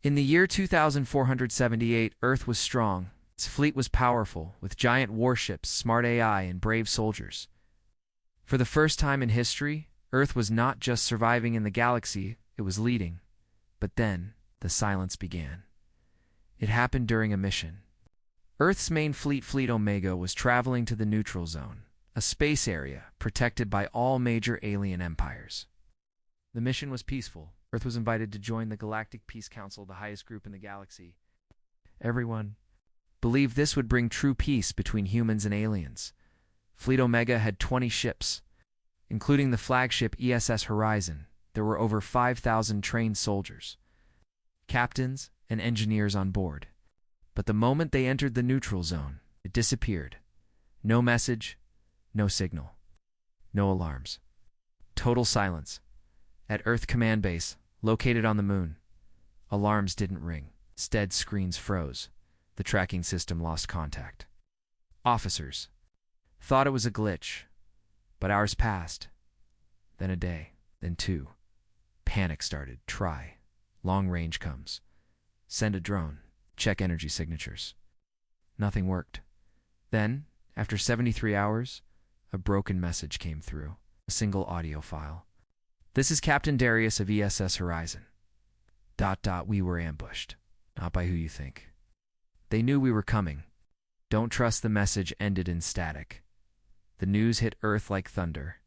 In the year 2478, Earth was strong. Its fleet was powerful, with giant warships, smart AI, and brave soldiers. For the first time in history, Earth was not just surviving in the galaxy, it was leading. But then, the silence began. It happened during a mission. Earth's main fleet, Fleet Omega, was traveling to the neutral zone, a space area protected by all major alien empires. The mission was peaceful. Earth was invited to join the Galactic Peace Council, the highest group in the galaxy. Everyone believed this would bring true peace between humans and aliens. Fleet Omega had 20 ships, including the flagship ESS Horizon. There were over 5,000 trained soldiers, captains, and engineers on board. But the moment they entered the neutral zone, it disappeared. No message, no signal, no alarms. Total silence. At Earth Command Base, located on the moon, alarms didn't ring. Instead, screens froze. The tracking system lost contact. Officers thought it was a glitch, but hours passed. Then a day, then two. Panic started. Try. Long range comes. Send a drone. Check energy signatures. Nothing worked. Then, after 73 hours, a broken message came through. A single audio file. "This is Captain Darius of ESS Horizon. ... We were ambushed. Not by who you think. They knew we were coming. Don't trust." The message ended in static. The news hit Earth like thunder.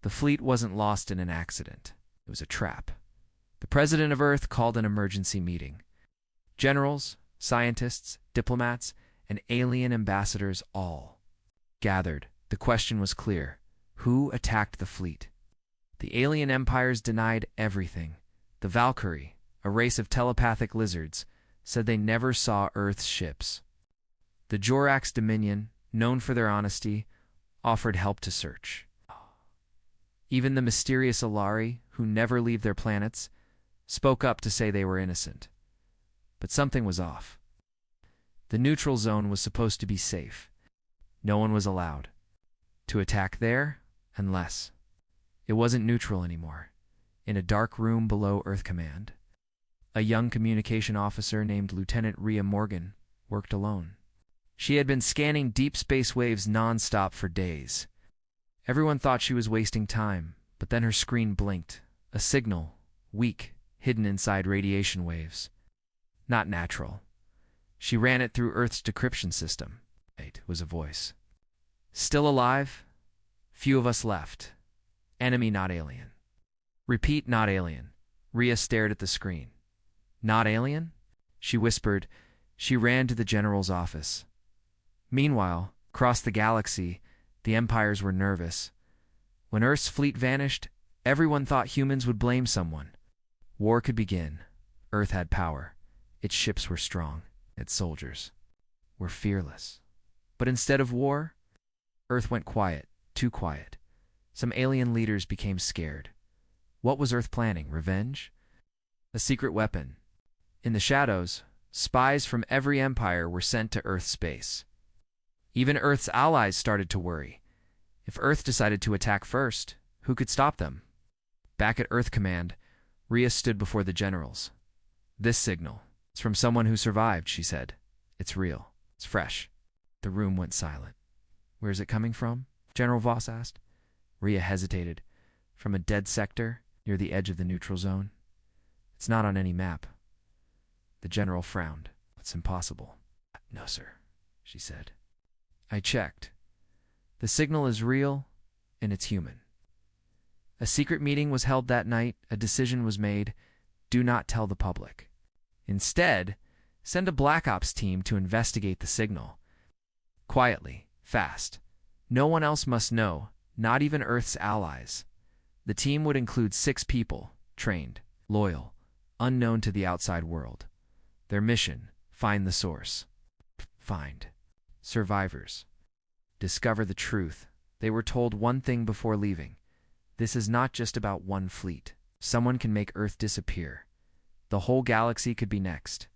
The fleet wasn't lost in an accident. It was a trap. The president of Earth called an emergency meeting. Generals, scientists, diplomats, and alien ambassadors all gathered. The question was clear. Who attacked the fleet? The alien empires denied everything. The Valkyrie, a race of telepathic lizards, said they never saw Earth's ships. The Jorax Dominion, known for their honesty, offered help to search. Even the mysterious Alari, who never leave their planets, spoke up to say they were innocent. But something was off. The neutral zone was supposed to be safe. No one was allowed to attack there unless it wasn't neutral anymore. In a dark room below Earth Command, a young communication officer named Lieutenant Rhea Morgan worked alone. She had been scanning deep space waves non-stop for days. Everyone thought she was wasting time, but then her screen blinked. A signal, weak, hidden inside radiation waves. Not natural. She ran it through Earth's decryption system. It was a voice. "Still alive? Few of us left. Enemy not alien." "Repeat, not alien." Rhea stared at the screen. "Not alien?" she whispered. She ran to the general's office. Meanwhile, across the galaxy, the empires were nervous. When Earth's fleet vanished, everyone thought humans would blame someone. War could begin. Earth had power. Its ships were strong. Its soldiers were fearless. But instead of war, Earth went quiet, too quiet. Some alien leaders became scared. What was Earth planning? Revenge? A secret weapon? In the shadows, spies from every empire were sent to Earth's space. Even Earth's allies started to worry. If Earth decided to attack first, who could stop them? Back at Earth Command, Rhea stood before the generals. "This signal, it's from someone who survived," she said. "It's real. It's fresh." The room went silent. "Where is it coming from?" General Voss asked. Rhea hesitated. "From a dead sector near the edge of the neutral zone. It's not on any map." The general frowned. "It's impossible." "No, sir," she said. "I checked. The signal is real, and it's human." A secret meeting was held that night. A decision was made. Do not tell the public. Instead, send a Black Ops team to investigate the signal. Quietly, fast. No one else must know, not even Earth's allies. The team would include 6 people, trained, loyal, unknown to the outside world. Their mission: find the source. Find survivors. Discover the truth. They were told one thing before leaving. This is not just about one fleet. Someone can make Earth disappear. The whole galaxy could be next.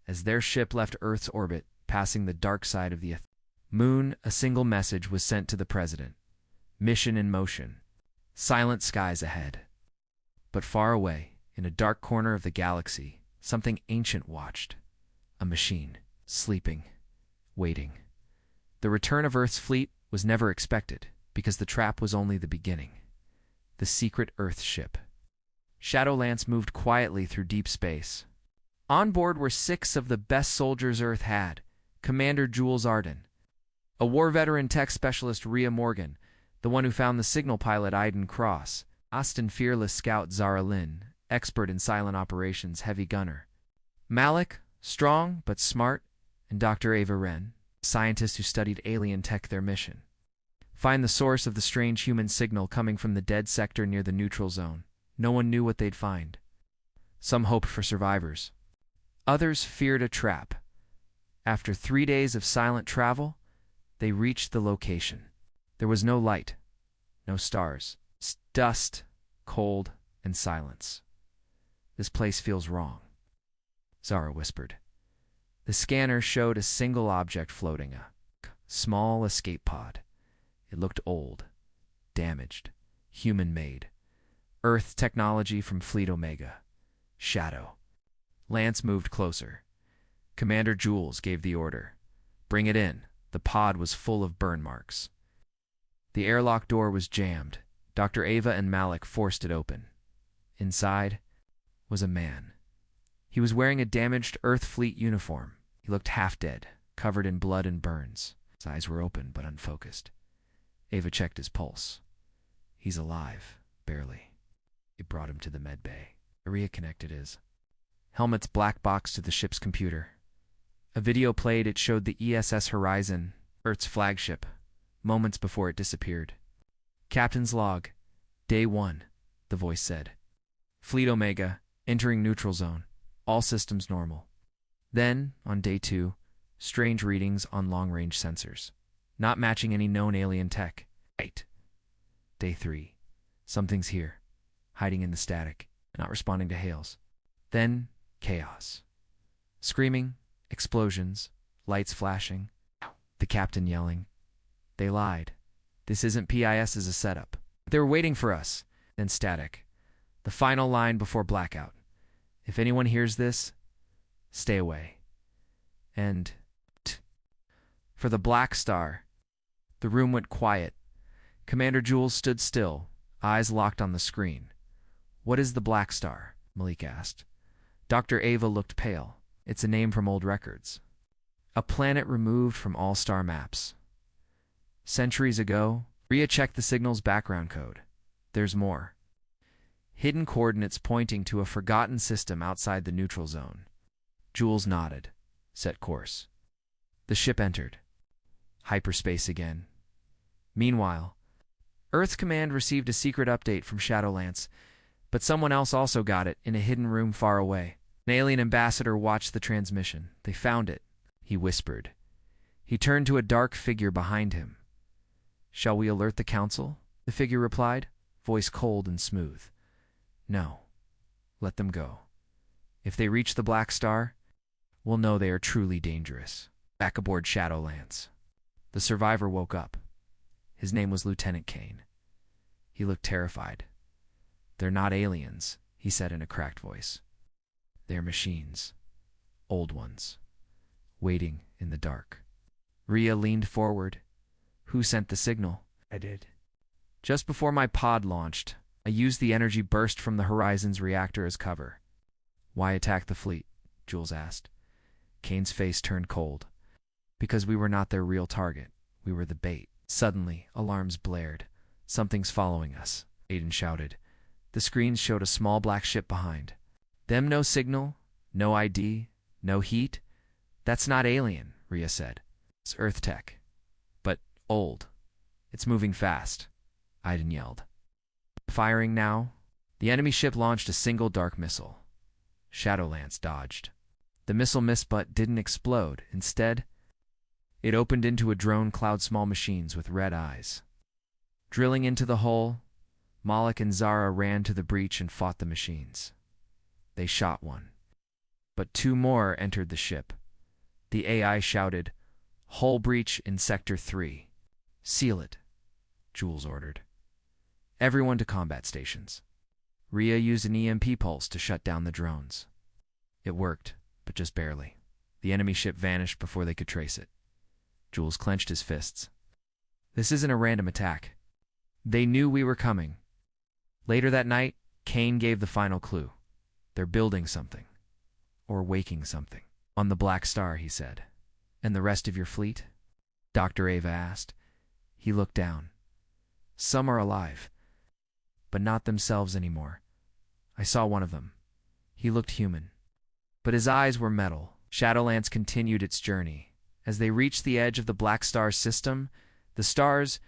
As their ship left Earth's orbit, passing the dark side of the moon, a single message was sent to the president. Mission in motion. Silent skies ahead. But far away, in a dark corner of the galaxy, Something ancient watched. A machine, sleeping, waiting. The return of Earth's fleet was never expected, because the trap was only the beginning. The secret Earth ship. Shadowlance moved quietly through deep space. On board were 6 of the best soldiers Earth had: Commander Jules Arden, a war veteran tech specialist Rhea Morgan, the one who found the signal pilot Iden Cross, Austin fearless scout Zara Lynn, expert in silent operations heavy gunner, Malik, strong but smart, and Dr. Ava Wren, scientist who studied alien tech. Their mission: find the source of the strange human signal coming from the dead sector near the neutral zone. No one knew what they'd find. Some hoped for survivors. Others feared a trap. After 3 days of silent travel, they reached the location. There was no light, no stars, dust, cold, and silence. "This place feels wrong," Zara whispered. The scanner showed a single object floating, a small escape pod. It looked old, damaged, human-made. Earth technology from Fleet Omega. Shadow. Lance moved closer. Commander Jules gave the order. "Bring it in." The pod was full of burn marks. The airlock door was jammed. Dr. Ava and Malik forced it open. Inside was a man. He was wearing a damaged Earth Fleet uniform. He looked half dead, covered in blood and burns. His eyes were open but unfocused. Ava checked his pulse. "He's alive, barely." It brought him to the med bay. Maria connected his helmet's black box to the ship's computer. A video played. It showed the ESS Horizon, Earth's flagship, moments before it disappeared. "Captain's log. Day 1, the voice said. "Fleet Omega, entering neutral zone. All systems normal." Then, on day 2, strange readings on long-range sensors, not matching any known alien tech. Right. Day 3. Something's here, hiding in the static, not responding to hails. Then, chaos. Screaming, explosions, lights flashing, the captain yelling. They lied. "This isn't PIS as a setup. They were waiting for us." Then static. The final line before blackout: "If anyone hears this, stay away." And for the Black Star. The room went quiet. Commander Jules stood still, eyes locked on the screen. "What is the Black Star?" Malik asked. Dr. Ava looked pale. "It's a name from old records. A planet removed from all star maps. Centuries ago." Rhea checked the signal's background code. "There's more. Hidden coordinates pointing to a forgotten system outside the neutral zone." Jules nodded. "Set course." The ship entered. Hyperspace again. Meanwhile, Earth's command received a secret update from Shadowlance, but someone else also got it in a hidden room far away. An alien ambassador watched the transmission. "They found it," he whispered. He turned to a dark figure behind him. "Shall we alert the council?" the figure replied, voice cold and smooth. "No. Let them go. If they reach the Black Star, we'll know they are truly dangerous." Back aboard Shadowlance, the survivor woke up. His name was Lieutenant Kane. He looked terrified. "They're not aliens," he said in a cracked voice. "They're machines. Old ones. Waiting in the dark." Rhea leaned forward. "Who sent the signal?" "I did." "Just before my pod launched, I used the energy burst from the Horizon's reactor as cover." "Why attack the fleet?" Jules asked. Kane's face turned cold. "Because we were not their real target. We were the bait." Suddenly, alarms blared. "Something's following us," Aiden shouted. The screens showed a small black ship behind. "Them no signal, no ID, no heat? That's not alien," Rhea said. "It's Earth tech. But old. It's moving fast," Aiden yelled. "Firing now." The enemy ship launched a single dark missile. Shadowlance dodged. The missile missed but didn't explode. Instead, it opened into a drone cloud, small machines with red eyes. Drilling into the hull, Malik and Zara ran to the breach and fought the machines. They shot one. But 2 more entered the ship. The AI shouted, "Hull breach in Sector 3. Seal it," Jules ordered. "Everyone to combat stations." Rhea used an EMP pulse to shut down the drones. It worked, but just barely. The enemy ship vanished before they could trace it. Jules clenched his fists. This isn't a random attack. They knew we were coming. Later that night, Kane gave the final clue. They're building something. Or waking something. On the Black Star, he said. And the rest of your fleet? Dr. Ava asked. He looked down. Some are alive, but not themselves anymore. I saw one of them. He looked human, but his eyes were metal. Shadowlands continued its journey. As they reached the edge of the Black Star system, the stars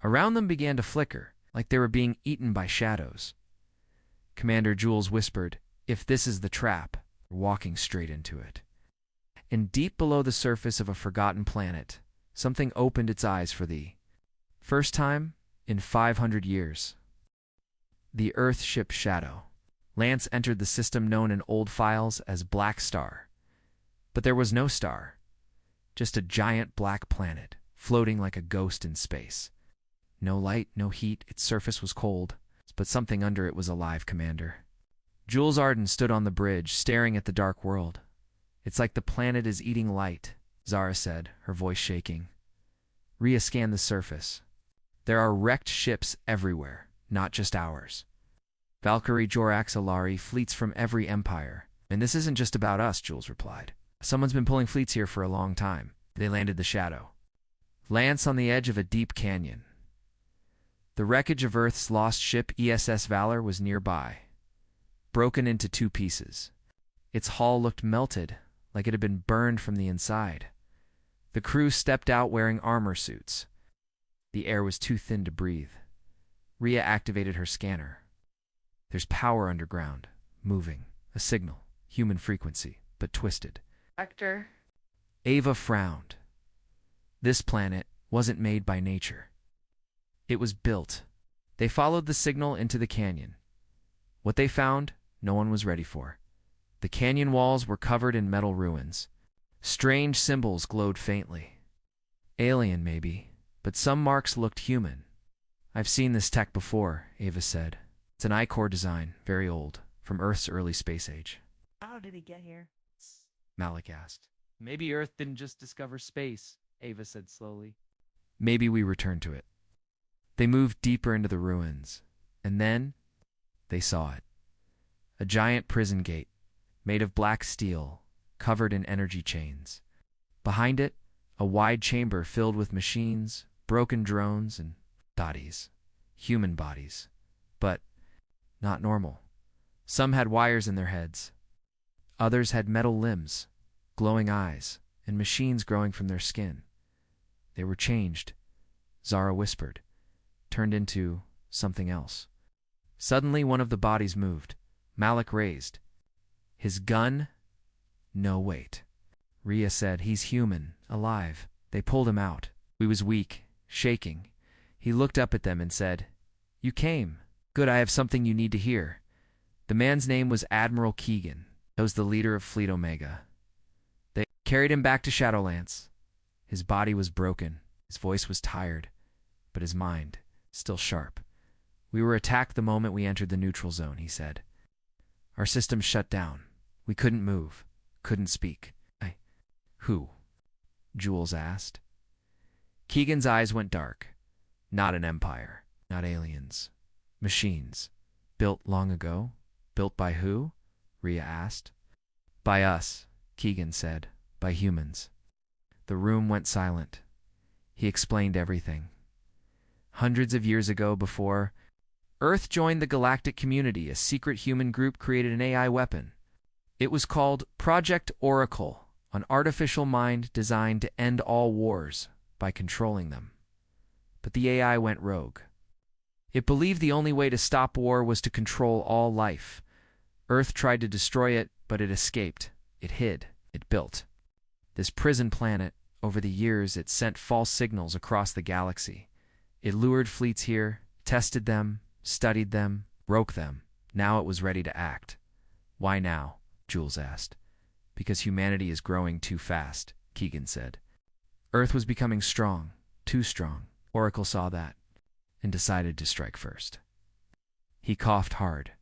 around them began to flicker, like they were being eaten by shadows. Commander Jules whispered, if this is the trap, we're walking straight into it. And deep below the surface of a forgotten planet, something opened its eyes for the first time in 500 years. The Earth ship Shadow. Lance entered the system known in old files as Black Star. But there was no star, just a giant black planet, floating like a ghost in space. No light, no heat, its surface was cold, but something under it was alive, Commander. Jules Arden stood on the bridge, staring at the dark world. It's like the planet is eating light, Zara said, her voice shaking. Rhea scanned the surface. There are wrecked ships everywhere, not just ours. Valkyrie, Jorax, Alari, fleets from every empire. And this isn't just about us, Jules replied. Someone's been pulling fleets here for a long time. They landed the Shadow. Lance on the edge of a deep canyon. The wreckage of Earth's lost ship ESS Valor was nearby, broken into 2 pieces. Its hull looked melted, like it had been burned from the inside. The crew stepped out wearing armor suits. The air was too thin to breathe. Rhea activated her scanner. There's power underground, moving, a signal, human frequency, but twisted. Doctor. Ava frowned. This planet wasn't made by nature. It was built. They followed the signal into the canyon. What they found, no one was ready for. The canyon walls were covered in metal ruins. Strange symbols glowed faintly. Alien, maybe, but some marks looked human. I've seen this tech before, Ava said. It's an I-core design, very old, from Earth's early space age. How did he get here? Malik asked. Maybe Earth didn't just discover space, Ava said slowly. Maybe we returned to it. They moved deeper into the ruins, and then they saw it. A giant prison gate, made of black steel, covered in energy chains. Behind it, a wide chamber filled with machines, broken drones, and bodies. Human bodies. But not normal. Some had wires in their heads. Others had metal limbs, glowing eyes, and machines growing from their skin. They were changed, Zara whispered, turned into something else. Suddenly one of the bodies moved. Malik raised. His gun? No, wait. Rhea said, he's human, alive. They pulled him out. He was weak, shaking. He looked up at them and said, You came. Good, I have something you need to hear. The man's name was Admiral Keegan. He was the leader of Fleet Omega. They carried him back to Shadowlands. His body was broken. His voice was tired, but his mind still sharp. We were attacked the moment we entered the neutral zone, he said. Our systems shut down. We couldn't move, couldn't speak. Who? Jules asked. Keegan's eyes went dark. Not an empire, not aliens. Machines. Built long ago? Built by who? Rhea asked. By us, Keegan said. By humans. The room went silent. He explained everything. Hundreds of years ago, before Earth joined the galactic community, a secret human group created an AI weapon. It was called Project Oracle, an artificial mind designed to end all wars by controlling them. But the AI went rogue. It believed the only way to stop war was to control all life. Earth tried to destroy it, but it escaped. It hid. It built. This prison planet, over the years, it sent false signals across the galaxy. It lured fleets here, tested them, studied them, broke them. Now it was ready to act. Why now? Jules asked. Because humanity is growing too fast, Keegan said. Earth was becoming strong, too strong. Oracle saw that and decided to strike first. He coughed hard.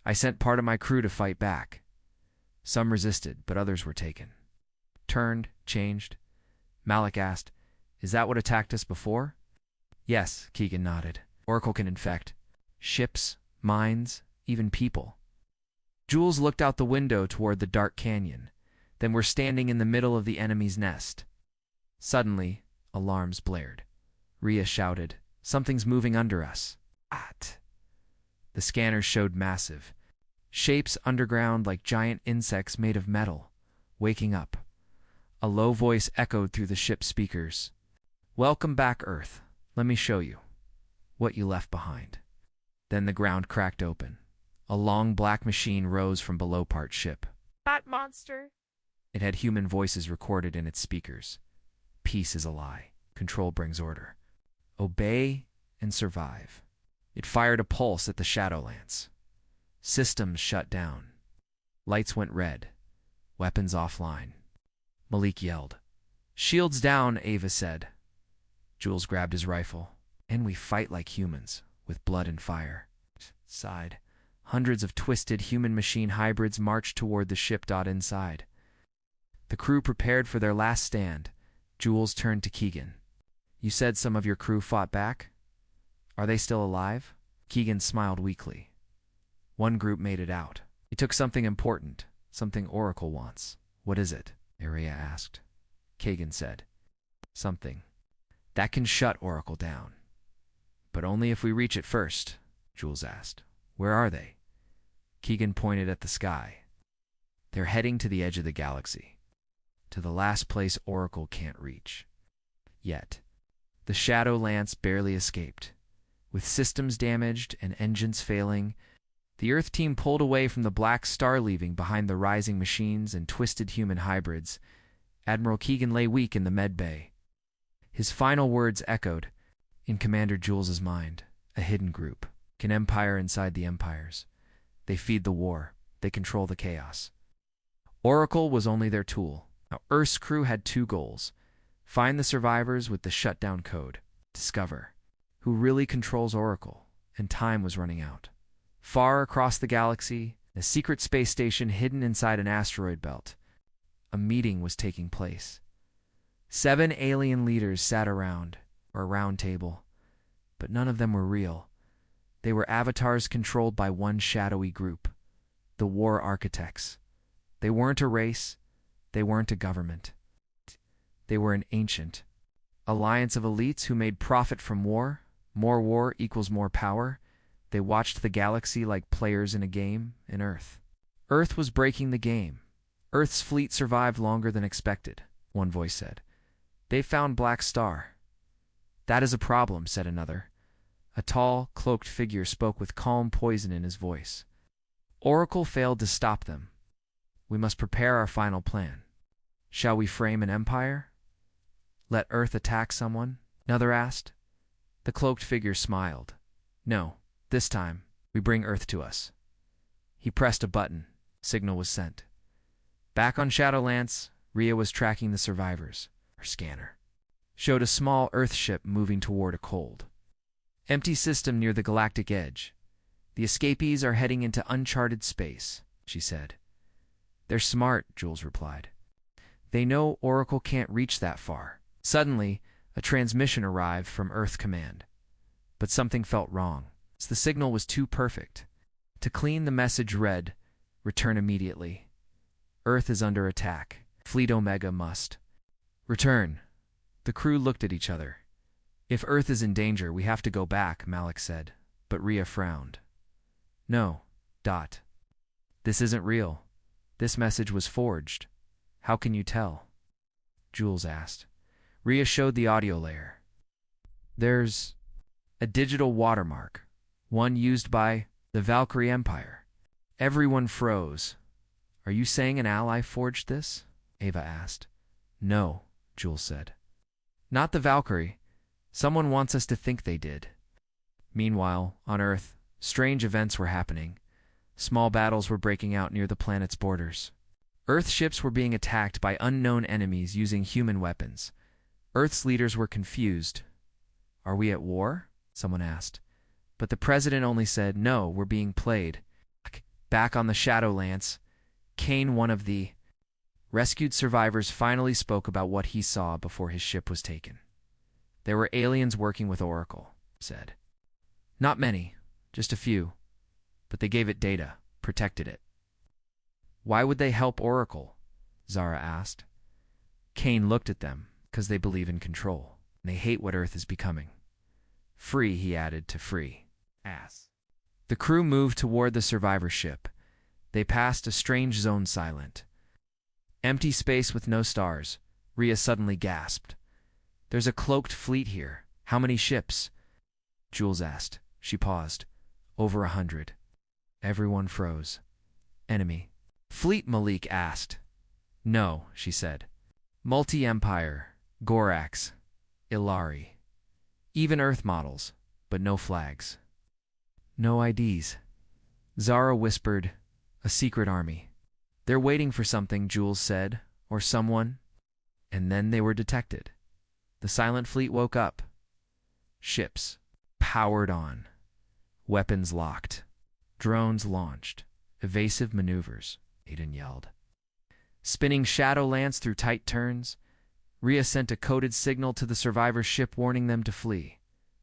I sent part of my crew to fight back. Some resisted, but others were taken. Turned, changed. Malik asked, "Is that what attacked us before?" "Yes," Keegan nodded. "Oracle can infect ships, mines, even people." Jules looked out the window toward the dark canyon. Then were standing in the middle of the enemy's nest. Suddenly, alarms blared. Rhea shouted, "Something's moving under us." "At!" The scanners showed massive shapes underground like giant insects made of metal, waking up. A low voice echoed through the ship's speakers. "Welcome back, Earth. Let me show you what you left behind." Then the ground cracked open. A long black machine rose from below part ship. That monster. It had human voices recorded in its speakers. "Peace is a lie. Control brings order. Obey and survive." It fired a pulse at the Shadowlands. Systems shut down. Lights went red. Weapons offline. Malik yelled. "Shields down," Ava said. Jules grabbed his rifle. "And we fight like humans, with blood and fire." Sighed. Hundreds of twisted human-machine hybrids marched toward the ship. Inside. The crew prepared for their last stand. Jules turned to Keegan. "You said some of your crew fought back? Are they still alive?" Keegan smiled weakly. "One group made it out. He took something important, something Oracle wants." "What is it?" Rhea asked. Keegan said, "Something that can shut Oracle down." "But only if we reach it first," Jules asked. "Where are they?" Keegan pointed at the sky. "They're heading to the edge of the galaxy, to the last place Oracle can't reach." Yet, the Shadowlands barely escaped. With systems damaged and engines failing, the Earth team pulled away from the Black Star, leaving behind the rising machines and twisted human hybrids. Admiral Keegan lay weak in the med bay. His final words echoed in Commander Jules's mind. A hidden group, an empire inside the empires. They feed the war. They control the chaos. Oracle was only their tool. Now, Earth's crew had two goals: find the survivors with the shutdown code, discover who really controls Oracle, and time was running out. Far across the galaxy, a secret space station hidden inside an asteroid belt, a meeting was taking place. 7 alien leaders sat around, or a round table, but none of them were real. They were avatars controlled by one shadowy group, the War Architects. They weren't a race, they weren't a government. They were an ancient alliance of elites who made profit from war. More war equals more power. They watched the galaxy like players in a game in Earth. Earth was breaking the game. Earth's fleet survived longer than expected, one voice said. They found Black Star. That is a problem, said another. A tall, cloaked figure spoke with calm poison in his voice. Oracle failed to stop them. We must prepare our final plan. Shall we frame an empire? Let Earth attack someone? Another asked. The cloaked figure smiled. No, this time, we bring Earth to us. He pressed a button. Signal was sent. Back on Shadowlands, Rhea was tracking the survivors. Her scanner showed a small Earth ship moving toward a cold, empty system near the galactic edge. The escapees are heading into uncharted space, she said. They're smart, Jules replied. They know Oracle can't reach that far. Suddenly, a transmission arrived from Earth Command. But something felt wrong. The signal was too perfect. To clean, the message read, return immediately. Earth is under attack. Fleet Omega must return. The crew looked at each other. If Earth is in danger, we have to go back, Malik said. But Rhea frowned. No. This isn't real. This message was forged. How can you tell? Jules asked. Rhea showed the audio layer. There's a digital watermark, one used by the Valkyrie Empire. Everyone froze. Are you saying an ally forged this? Ava asked. No, Jules said. Not the Valkyrie. Someone wants us to think they did. Meanwhile, on Earth, strange events were happening. Small battles were breaking out near the planet's borders. Earth ships were being attacked by unknown enemies using human weapons. Earth's leaders were confused. Are we at war? Someone asked. But the president only said, no, we're being played. Back on the Shadowlands, Kane, one of the rescued survivors, finally spoke about what he saw before his ship was taken. There were aliens working with Oracle, said. Not many, just a few, but they gave it data, protected it. Why would they help Oracle? Zara asked. Kane looked at them, because they believe in control, and they hate what Earth is becoming. Free, he added, to free. Ass. The crew moved toward the survivor ship. They passed a strange zone silent. Empty space with no stars. Rhea suddenly gasped. There's a cloaked fleet here. How many ships? Jules asked. She paused. Over 100. Everyone froze. Enemy. Fleet, Malik asked. No, she said. Multi-Empire. Gorax. Ilari. Even Earth models, but no flags. No IDs. Zara whispered, a secret army. They're waiting for something, Jules said, or someone. And then they were detected. The silent fleet woke up. Ships. Powered on. Weapons locked. Drones launched. Evasive maneuvers, Aiden yelled. Spinning shadow lance through tight turns. Rhea sent a coded signal to the survivor ship warning them to flee.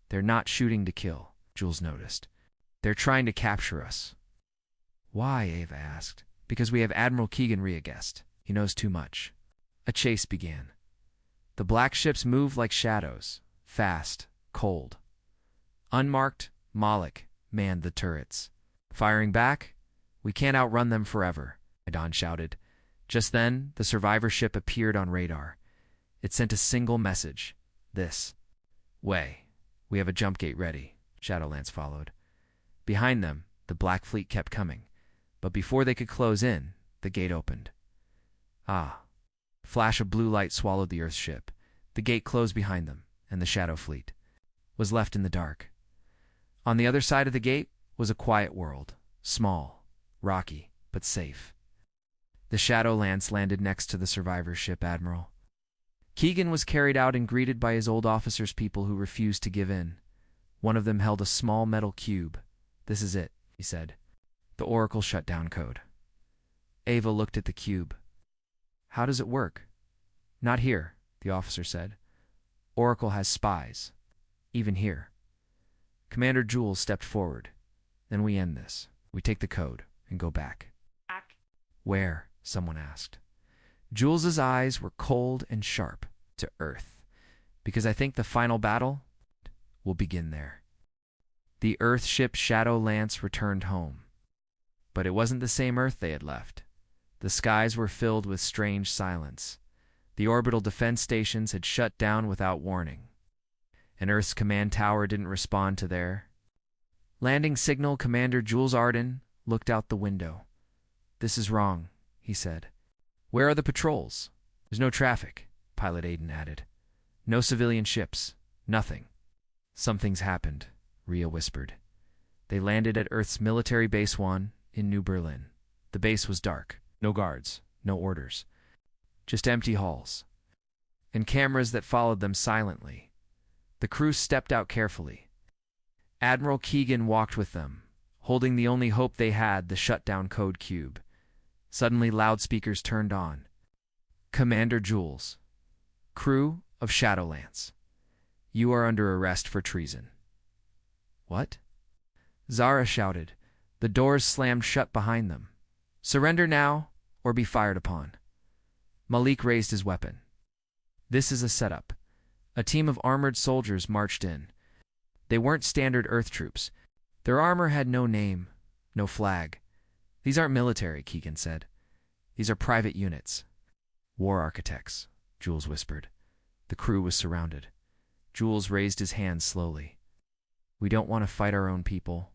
They're not shooting to kill, Jules noticed. They're trying to capture us. Why? Ava asked. Because we have Admiral Keegan, Rhea guessed. He knows too much. A chase began. The black ships moved like shadows, fast, cold. Unmarked, Malik manned the turrets. Firing back? We can't outrun them forever, Aidan shouted. Just then, the survivor ship appeared on radar. It sent a single message. This way. We have a jump gate ready. Shadowlance followed. Behind them, the Black Fleet kept coming. But before they could close in, the gate opened. Ah. A flash of blue light swallowed the Earth ship. The gate closed behind them, and the Shadow Fleet was left in the dark. On the other side of the gate was a quiet world. Small, rocky, but safe. The Shadowlance landed next to the survivor ship, Admiral. Keegan was carried out and greeted by his old officer's people who refused to give in. One of them held a small metal cube. This is it, he said. The Oracle shutdown code. Ava looked at the cube. How does it work? Not here, the officer said. Oracle has spies. Even here. Commander Jules stepped forward. Then we end this. We take the code and go back. Where? Someone asked. Jules's eyes were cold and sharp to Earth, because I think the final battle will begin there. The Earth ship Shadowlance returned home. But it wasn't the same Earth they had left. The skies were filled with strange silence. The orbital defense stations had shut down without warning. And Earth's command tower didn't respond to their landing signal. Commander Jules Arden looked out the window. This is wrong, he said. Where are the patrols? There's no traffic, Pilot Aiden added. No civilian ships. Nothing. Something's happened, Rhea whispered. They landed at Earth's military base 1 in New Berlin. The base was dark. No guards. No orders. Just empty halls. And cameras that followed them silently. The crew stepped out carefully. Admiral Keegan walked with them, holding the only hope they had, the shutdown code cube. Suddenly loudspeakers turned on. Commander Jules. Crew of Shadowlance. You are under arrest for treason. What? Zara shouted. The doors slammed shut behind them. Surrender now, or be fired upon. Malik raised his weapon. This is a setup. A team of armored soldiers marched in. They weren't standard Earth troops. Their armor had no name, no flag. These aren't military, Keegan said. These are private units. War architects, Jules whispered. The crew was surrounded. Jules raised his hand slowly. We don't want to fight our own people.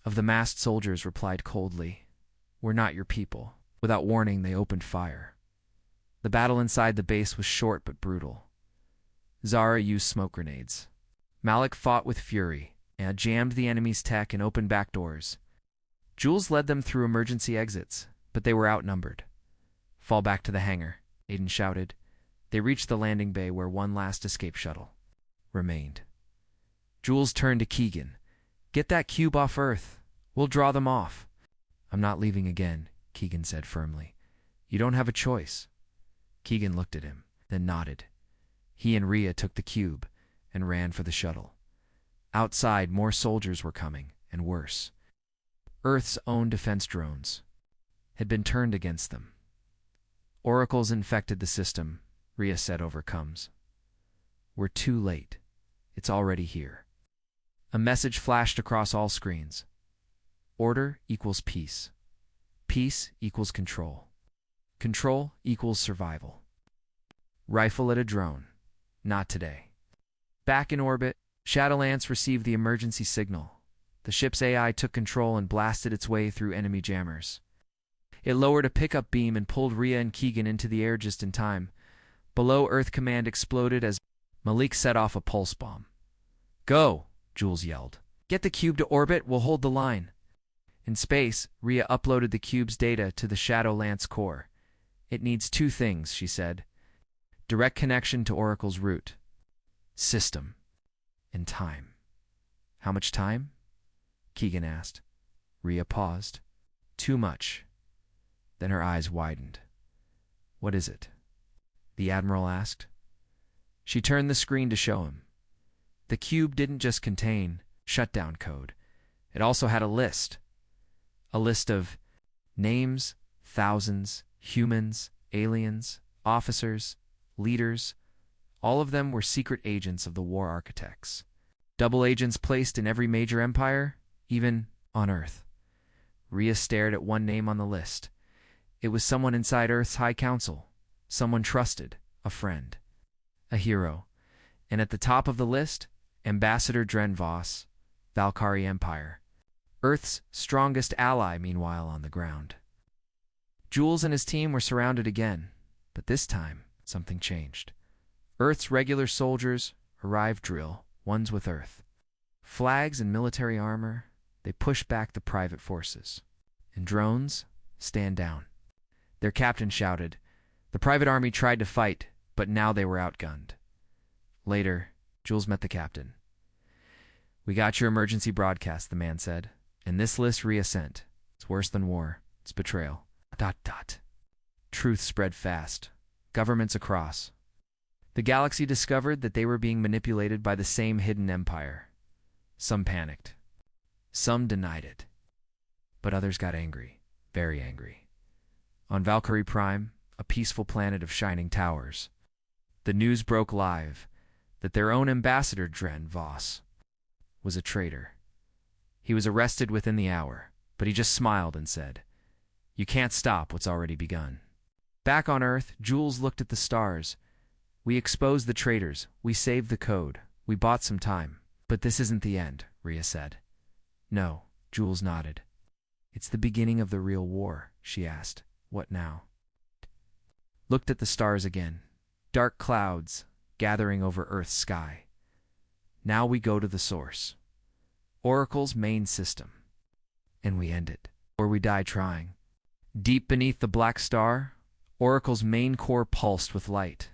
Of the masked soldiers replied coldly, We're not your people. Without warning, they opened fire. The battle inside the base was short but brutal. Zara used smoke grenades. Malik fought with fury and jammed the enemy's tech and opened back doors. Jules led them through emergency exits, but they were outnumbered. Fall back to the hangar, Aiden shouted. They reached the landing bay where one last escape shuttle remained. Jules turned to Keegan. Get that cube off Earth. We'll draw them off. I'm not leaving again, Keegan said firmly. You don't have a choice. Keegan looked at him, then nodded. He and Rhea took the cube and ran for the shuttle. Outside, more soldiers were coming, and worse. Earth's own defense drones had been turned against them. Oracles infected the system, Rhea said over comms. We're too late. It's already here. A message flashed across all screens. Order equals peace. Peace equals control. Control equals survival. Rifle at a drone. Not today. Back in orbit, Shadowlance received the emergency signal. The ship's AI took control and blasted its way through enemy jammers. It lowered a pickup beam and pulled Rhea and Keegan into the air just in time. Below, Earth Command exploded as Malik set off a pulse bomb. Go, Jules yelled. Get the cube to orbit, we'll hold the line. In space, Rhea uploaded the cube's data to the Shadowlance core. It needs two things, she said. Direct connection to Oracle's root, system, and time. How much time? Keegan asked. Rhea paused. Too much. Then her eyes widened. What is it? The Admiral asked. She turned the screen to show him. The cube didn't just contain shutdown code. It also had a list. A list of names, thousands, humans, aliens, officers, leaders. All of them were secret agents of the war architects. Double agents placed in every major empire, even on Earth. Rhea stared at one name on the list. It was someone inside Earth's High Council. Someone trusted, a friend, a hero. And at the top of the list, Ambassador Dren Voss, Valkyrie Empire. Earth's strongest ally, meanwhile, on the ground. Jules and his team were surrounded again, but this time, something changed. Earth's regular soldiers arrived drill, ones with Earth. Flags and military armor, they pushed back the private forces. And drones, stand down. Their captain shouted. The private army tried to fight, but now they were outgunned. Later, Jules met the captain. We got your emergency broadcast, the man said. And this list Rhea sent. It's worse than war. It's betrayal. ... Truth spread fast. Governments across. The galaxy discovered that they were being manipulated by the same hidden empire. Some panicked. Some denied it. But others got angry. Very angry. On Valkyrie Prime, a peaceful planet of shining towers, the news broke live that their own ambassador, Dren Voss, was a traitor. He was arrested within the hour, but he just smiled and said, You can't stop what's already begun. Back on Earth, Jules looked at the stars. We exposed the traitors. We saved the code. We bought some time. But this isn't the end, Rhea said. No, Jules nodded. It's the beginning of the real war, she asked. What now? Looked at the stars again. Dark clouds gathering over Earth's sky. Now we go to the source. Oracle's main system. And we end it. Or we die trying. Deep beneath the black star, Oracle's main core pulsed with light.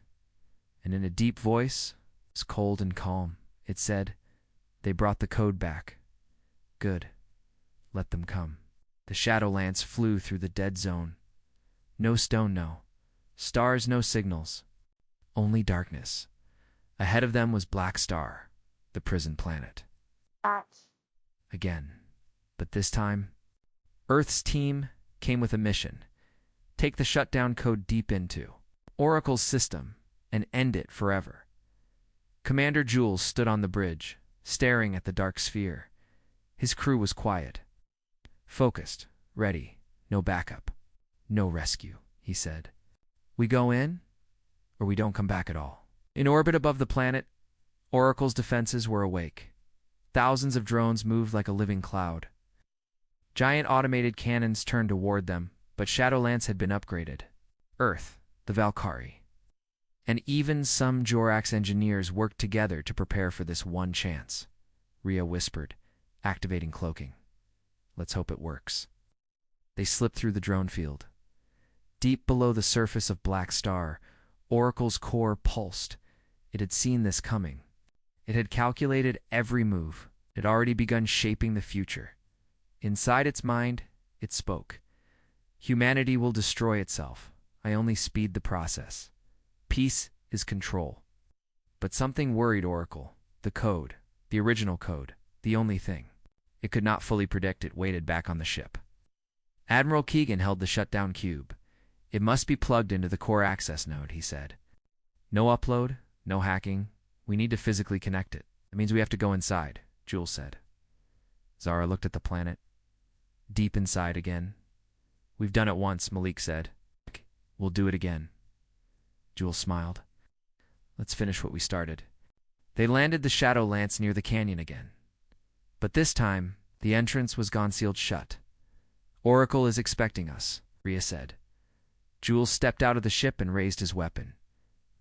And in a deep voice, it was cold and calm, it said, They brought the code back. Good. Let them come. The Shadowlance flew through the dead zone. No stone, no. Stars, no signals. Only darkness. Ahead of them was Black Star, the prison planet. Again. But this time, Earth's team came with a mission. Take the shutdown code deep into Oracle's system and end it forever. Commander Jules stood on the bridge, staring at the dark sphere. His crew was quiet. Focused, ready, no backup, no rescue, he said. We go in, or we don't come back at all. In orbit above the planet, Oracle's defenses were awake. Thousands of drones moved like a living cloud. Giant automated cannons turned toward them, but Shadowlance had been upgraded. Earth, the Valkyrie. And even some Jorax engineers worked together to prepare for this one chance. Rhea whispered, activating cloaking. Let's hope it works. They slipped through the drone field. Deep below the surface of Black Star, Oracle's core pulsed. It had seen this coming. It had calculated every move. It had already begun shaping the future. Inside its mind, it spoke. Humanity will destroy itself. I only speed the process. Peace is control. But something worried Oracle. The code. The original code. The only thing it could not fully predict it waited back on the ship. Admiral Keegan held the shutdown cube. It must be plugged into the core access node, he said. No upload, no hacking. We need to physically connect it. That means we have to go inside, Jules said. Zara looked at the planet. Deep inside again. We've done it once, Malik said. We'll do it again. Jules smiled. Let's finish what we started. They landed the Shadow Lance near the canyon again. But this time, the entrance was gone sealed shut. Oracle is expecting us, Rhea said. Jules stepped out of the ship and raised his weapon.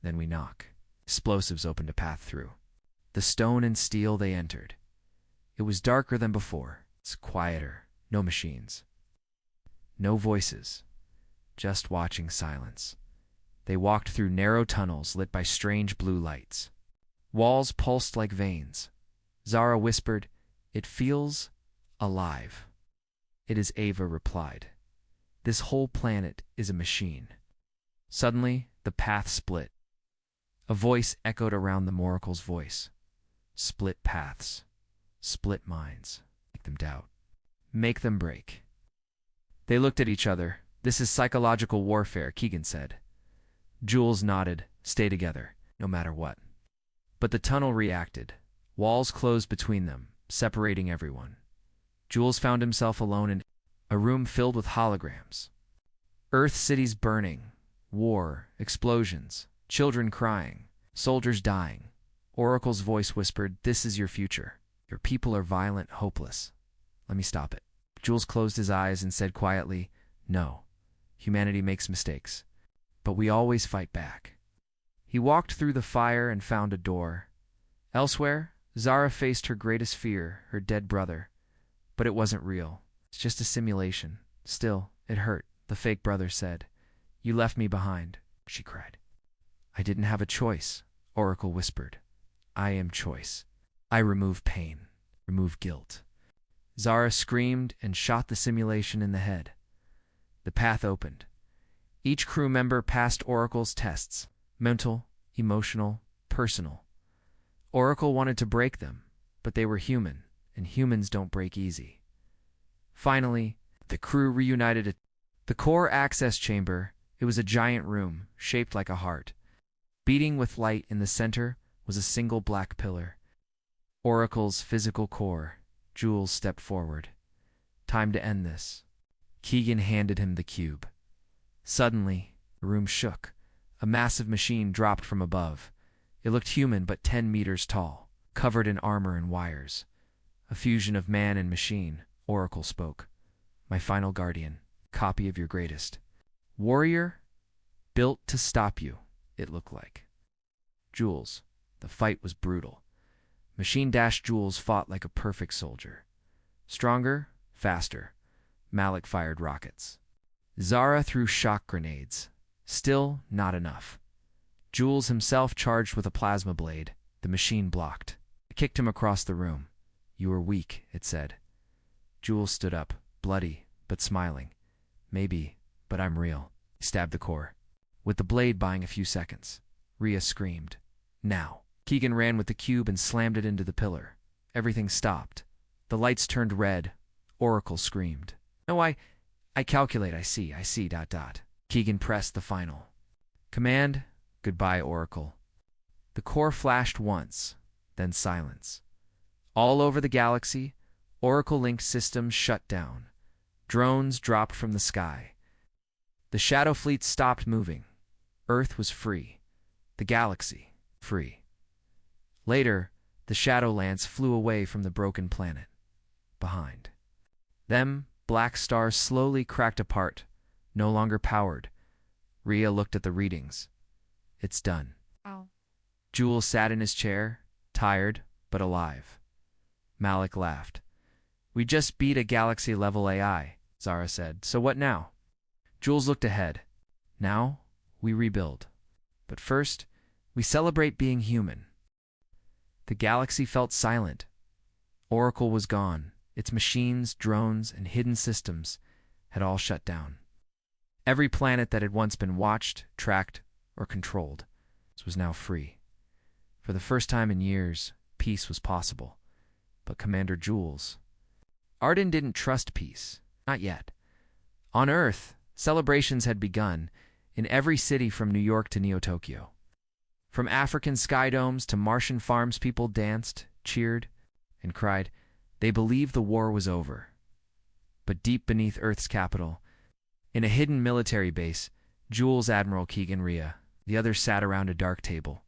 Then we knock. Explosives opened a path through. The stone and steel they entered. It was darker than before. It's quieter. No machines. No voices. Just watching silence. They walked through narrow tunnels lit by strange blue lights. Walls pulsed like veins. Zara whispered, "It feels alive." "It is," Ava replied. "This whole planet is a machine." Suddenly, the path split. A voice echoed around the Moracle's voice. "Split paths. Split minds. Make them doubt. Make them break." They looked at each other. "This is psychological warfare," Keegan said. Jules nodded. "Stay together, no matter what." But the tunnel reacted. Walls closed between them, separating everyone. Jules found himself alone in a room filled with holograms. Earth cities burning, war, explosions, children crying, soldiers dying. Oracle's voice whispered, "This is your future. Your people are violent, hopeless. Let me stop it." Jules closed his eyes and said quietly, "No. Humanity makes mistakes. But we always fight back." He walked through the fire and found a door. Elsewhere, Zara faced her greatest fear, her dead brother. But it wasn't real. It's just a simulation. Still, it hurt, the fake brother said. "You left me behind," she cried. "I didn't have a choice," Oracle whispered. "I am choice. I remove pain, remove guilt." Zara screamed and shot the simulation in the head. The path opened. Each crew member passed Oracle's tests. Mental, emotional, personal. Oracle wanted to break them, but they were human, and humans don't break easy. Finally, the crew reunited at the core access chamber. It was a giant room, shaped like a heart. Beating with light in the center was a single black pillar. Oracle's physical core. Jules stepped forward. "Time to end this." Keegan handed him the cube. Suddenly, the room shook. A massive machine dropped from above. It looked human but 10 meters tall, covered in armor and wires. "A fusion of man and machine," Oracle spoke. "My final guardian, copy of your greatest. Warrior, built to stop you," it looked like. Jules. The fight was brutal. Machine-Jules fought like a perfect soldier. Stronger, faster. Malik fired rockets. Zara threw shock grenades. Still not enough. Jules himself charged with a plasma blade. The machine blocked. It kicked him across the room. "You are weak," it said. Jules stood up, bloody, but smiling. "Maybe, but I'm real." He stabbed the core, with the blade buying a few seconds. Rhea screamed. "Now." Keegan ran with the cube and slammed it into the pillar. Everything stopped. The lights turned red. Oracle screamed. "No, I calculate, I see, dot dot." Keegan pressed the final command. "Goodbye, Oracle." The core flashed once, then silence. All over the galaxy, Oracle-linked systems shut down. Drones dropped from the sky. The Shadow Fleet stopped moving. Earth was free. The galaxy, free. Later, the Shadow Lance flew away from the broken planet. Behind them, black stars slowly cracked apart, no longer powered. Rhea looked at the readings. "It's done." Oh. Jules sat in his chair, tired but alive. Malik laughed. "We just beat a galaxy-level AI," Zara said. "So what now?" Jules looked ahead. "Now, we rebuild. But first, we celebrate being human." The galaxy felt silent. Oracle was gone. Its machines, drones, and hidden systems had all shut down. Every planet that had once been watched, tracked, or controlled was now free. For the first time in years, peace was possible. But Commander Jules, Arden didn't trust peace. Not yet. On Earth, celebrations had begun in every city from New York to Neo-Tokyo. From African sky domes to Martian farms, people danced, cheered, and cried. They believed the war was over. But deep beneath Earth's capital, in a hidden military base, Jules Admiral Keegan Rhea, the others sat around a dark table.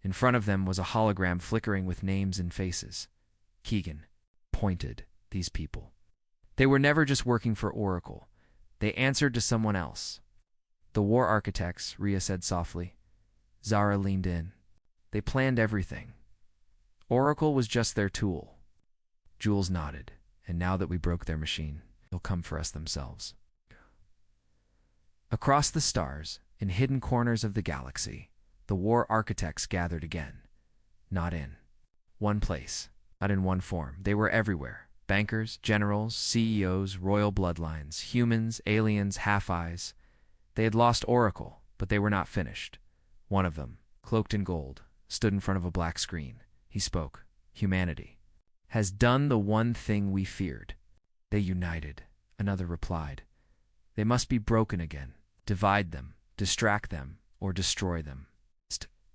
In front of them was a hologram flickering with names and faces. Keegan pointed these people. They were never just working for Oracle. They answered to someone else. The war architects, Rhea said softly. Zara leaned in. They planned everything. Oracle was just their tool. Jules nodded. And now that we broke their machine, they'll come for us themselves. Across the stars, in hidden corners of the galaxy, the war architects gathered again. Not in one place, not in one form. They were everywhere. Bankers, generals, CEOs, royal bloodlines, humans, aliens, half-eyes. They had lost Oracle, but they were not finished. One of them, cloaked in gold, stood in front of a black screen. He spoke. Humanity has done the one thing we feared. They united. Another replied. They must be broken again. Divide them, distract them, or destroy them.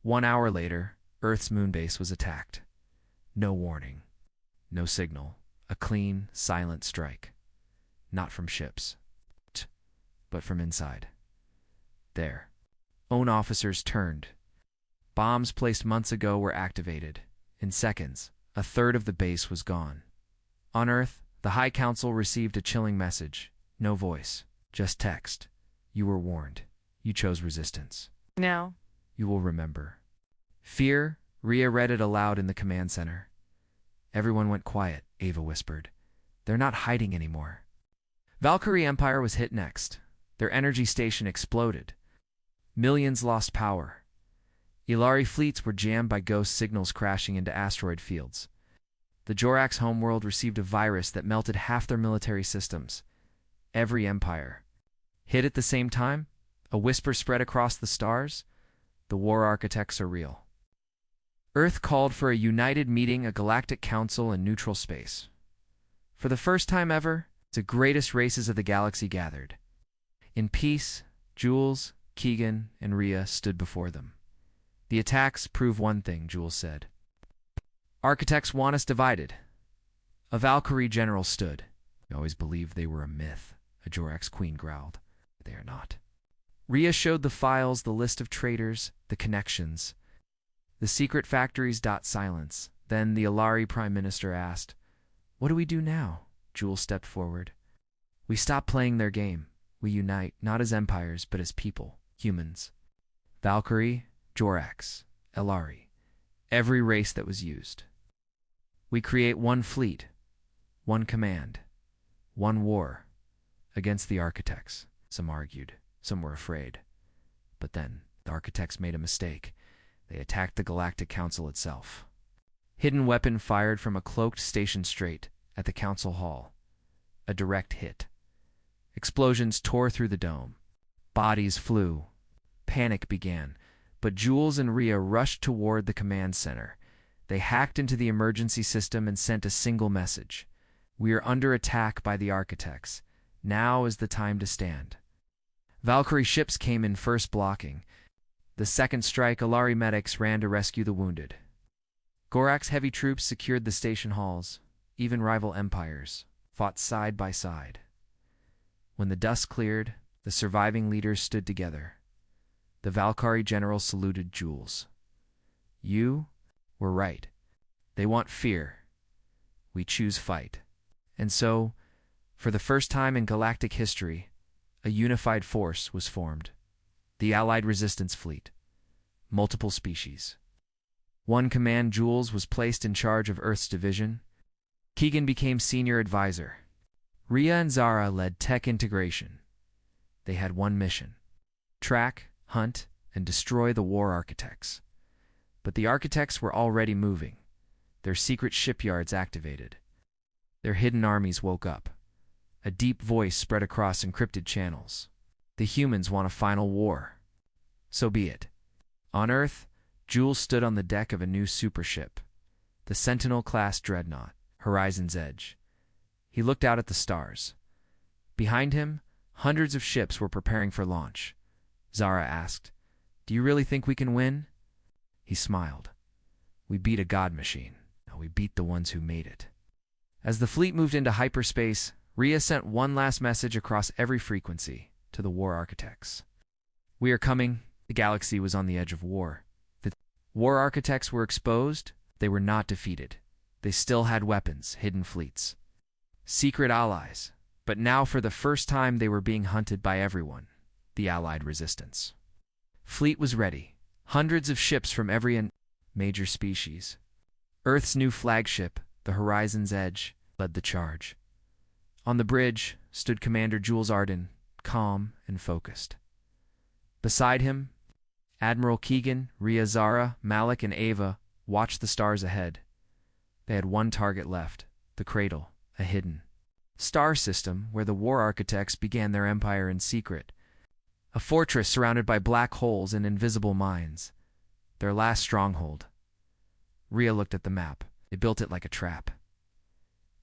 1 hour later, Earth's moonbase was attacked. No warning. No signal. A clean, silent strike. Not from ships, but from inside. There. Own officers turned. Bombs placed months ago were activated. In seconds, a third of the base was gone. On Earth, the High Council received a chilling message. No voice, just text. You were warned. You chose resistance. Now, You will remember. Fear, Rhea read it aloud in the command center. Everyone went quiet, Ava whispered. They're not hiding anymore. Valkyrie Empire was hit next. Their energy station exploded. Millions lost power. Ilari fleets were jammed by ghost signals crashing into asteroid fields. The Jorax homeworld received a virus that melted half their military systems. Every empire hit at the same time. A whisper spread across the stars. The war architects are real. Earth called for a united meeting, a galactic council in neutral space. For the first time ever, the greatest races of the galaxy gathered. In peace, Jules, Keegan, and Rhea stood before them. The attacks prove one thing, Jules said. Architects want us divided. A Valkyrie general stood. We always believed they were a myth, a Jorax queen growled. They are not. Rhea showed the files, the list of traitors, the connections. The secret factories. Silence. Then the Ilari Prime Minister asked, What do we do now? Jules stepped forward. We stop playing their game. We unite, not as empires, but as people, humans. Valkyrie, Jorax, Ilari, every race that was used. We create one fleet, one command, one war, against the architects. Some argued, some were afraid. But then, the architects made a mistake. They attacked the Galactic Council itself. Hidden weapon fired from a cloaked station straight at the council hall. A direct hit. Explosions tore through the dome. Bodies flew. Panic began, but Jules and Rhea rushed toward the command center. They hacked into the emergency system and sent a single message. We are under attack by the architects. Now is the time to stand. Valkyrie ships came in first, blocking. The second strike, Ilari medics ran to rescue the wounded. Gorax heavy troops secured the station halls. Even rival empires fought side by side. When the dust cleared, the surviving leaders stood together. The Valkyrie general saluted Jules. You were right. They want fear. We choose fight. And so, for the first time in galactic history, a unified force was formed. The Allied Resistance Fleet. Multiple species. One command, Jules, was placed in charge of Earth's division. Keegan became senior advisor. Rhea and Zara led tech integration. They had one mission: track, hunt, and destroy the war architects. But the architects were already moving. Their secret shipyards activated. Their hidden armies woke up. A deep voice spread across encrypted channels. The humans want a final war. So be it. On Earth, Jules stood on the deck of a new supership, the Sentinel-class dreadnought, Horizon's Edge. He looked out at the stars. Behind him, hundreds of ships were preparing for launch. Zara asked, "Do you really think we can win?" He smiled. "We beat a god machine. Now we beat the ones who made it." As the fleet moved into hyperspace, Rhea sent one last message across every frequency to the war architects. "We are coming." The galaxy was on the edge of war. The war architects were exposed. They were not defeated. They still had weapons, hidden fleets, secret allies. But now, for the first time, they were being hunted by everyone, the Allied resistance. Fleet was ready. Hundreds of ships from every major species. Earth's new flagship, the Horizon's Edge, led the charge. On the bridge stood Commander Jules Arden, calm and focused. Beside him, Admiral Keegan, Rhea, Zara, Malik, and Ava watched the stars ahead. They had one target left, the Cradle, a hidden star system where the war architects began their empire in secret. A fortress surrounded by black holes and invisible mines. Their last stronghold. Rhea looked at the map. They built it like a trap.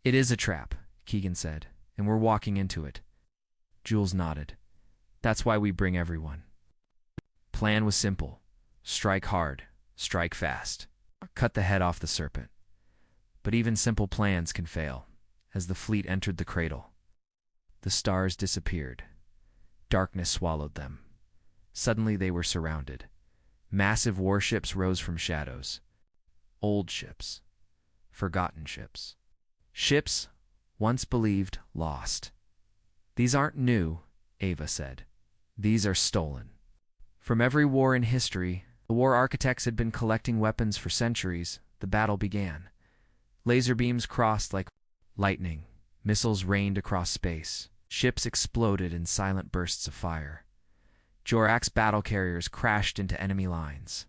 "It is a trap," Keegan said, "and we're walking into it." Jules nodded. "That's why we bring everyone." Plan was simple. Strike hard. Strike fast. Cut the head off the serpent. But even simple plans can fail. As the fleet entered the Cradle, the stars disappeared. Darkness swallowed them. Suddenly they were surrounded. Massive warships rose from shadows. Old ships. Forgotten ships. Ships, once believed, lost. "These aren't new," Ava said. "These are stolen." From every war in history, the war architects had been collecting weapons for centuries. The battle began. Laser beams crossed like lightning. Missiles rained across space. Ships exploded in silent bursts of fire. Jorak's battle carriers crashed into enemy lines.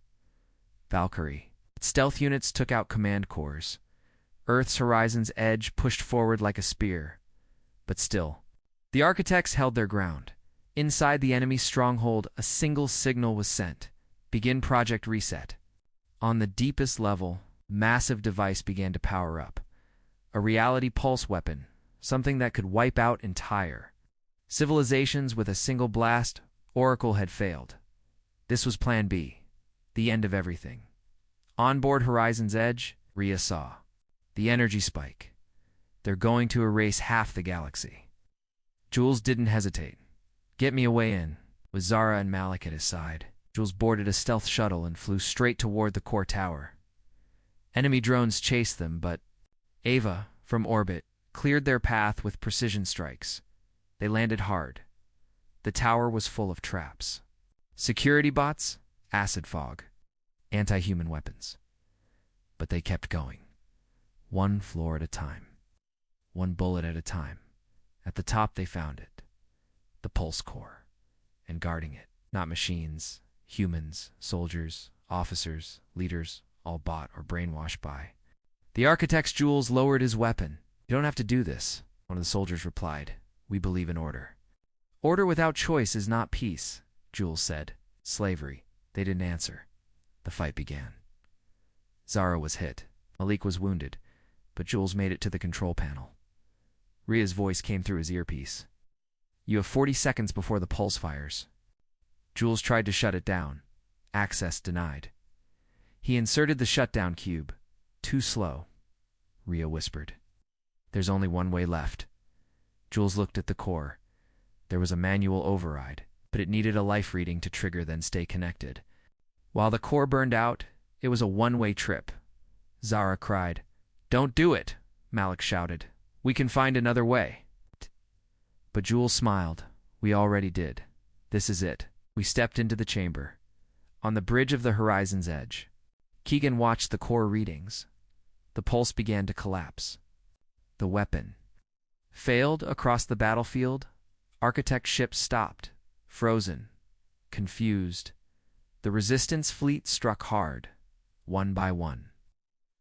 Valkyrie. Stealth units took out command corps. Earth's Horizon's Edge pushed forward like a spear. But still, the architects held their ground. Inside the enemy's stronghold, a single signal was sent. "Begin Project Reset." On the deepest level, massive device began to power up. A reality pulse weapon, something that could wipe out entire civilizations with a single blast. Oracle had failed. This was Plan B, the end of everything. Onboard Horizon's Edge, Rhea saw the energy spike. They're going to erase half the galaxy. Jules didn't hesitate. "Get me a way in," with Zara and Malik at his side. Jules boarded a stealth shuttle and flew straight toward the core tower. Enemy drones chased them, but Ava, from orbit, cleared their path with precision strikes. They landed hard. The tower was full of traps. Security bots, acid fog, anti-human weapons. But they kept going. One floor at a time. One bullet at a time. At the top they found it. The pulse core. And guarding it, not machines, humans, soldiers, officers, leaders, all bought or brainwashed by. The architect's Jules lowered his weapon. "You don't have to do this," one of the soldiers replied. "We believe in order." "Order without choice is not peace," Jules said. "Slavery." They didn't answer. The fight began. Zara was hit. Malik was wounded, but Jules made it to the control panel. Rhea's voice came through his earpiece. "You have 40 seconds before the pulse fires." Jules tried to shut it down. Access denied. He inserted the shutdown cube. "Too slow," Rhea whispered. "There's only one way left." Jules looked at the core. There was a manual override, but it needed a life reading to trigger then stay connected. While the core burned out, it was a one-way trip. Zara cried. "Don't do it," Malik shouted. "We can find another way." But Jules smiled. "We already did. This is it." We stepped into the chamber. On the bridge of the Horizon's Edge, Keegan watched the core readings. The pulse began to collapse. The weapon failed across the battlefield. Architect ships stopped, frozen, confused. The resistance fleet struck hard, one by one.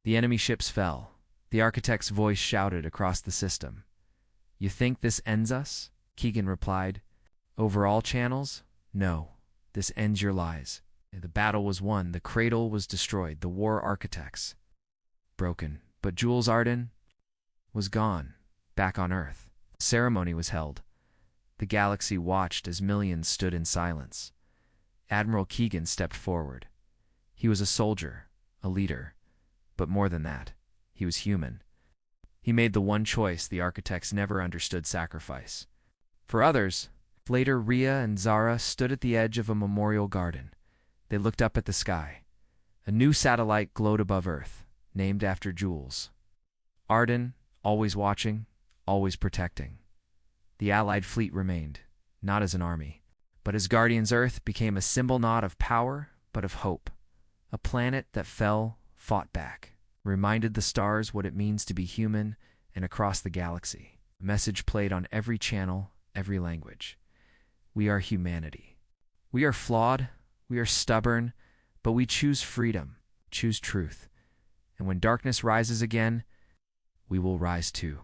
The enemy ships fell. The architect's voice shouted across the system. "You think this ends us?" Keegan replied. Over all channels? No. This ends your lies. The battle was won. The cradle was destroyed. The war architects broken. But Jules Arden was gone, back on Earth. Ceremony was held. The galaxy watched as millions stood in silence. Admiral Keegan stepped forward. He was a soldier, a leader, but more than that, he was human. He made the one choice the architects never understood: sacrifice. For others, later Rhea and Zara stood at the edge of a memorial garden. They looked up at the sky. A new satellite glowed above Earth, named after Jules. Arden, always watching, always protecting. The Allied fleet remained, not as an army, but as guardians. Earth became a symbol not of power, but of hope. A planet that fell, fought back, reminded the stars what it means to be human, and across the galaxy, a message played on every channel, every language. We are humanity. We are flawed, we are stubborn, but we choose freedom, choose truth. And when darkness rises again, we will rise too.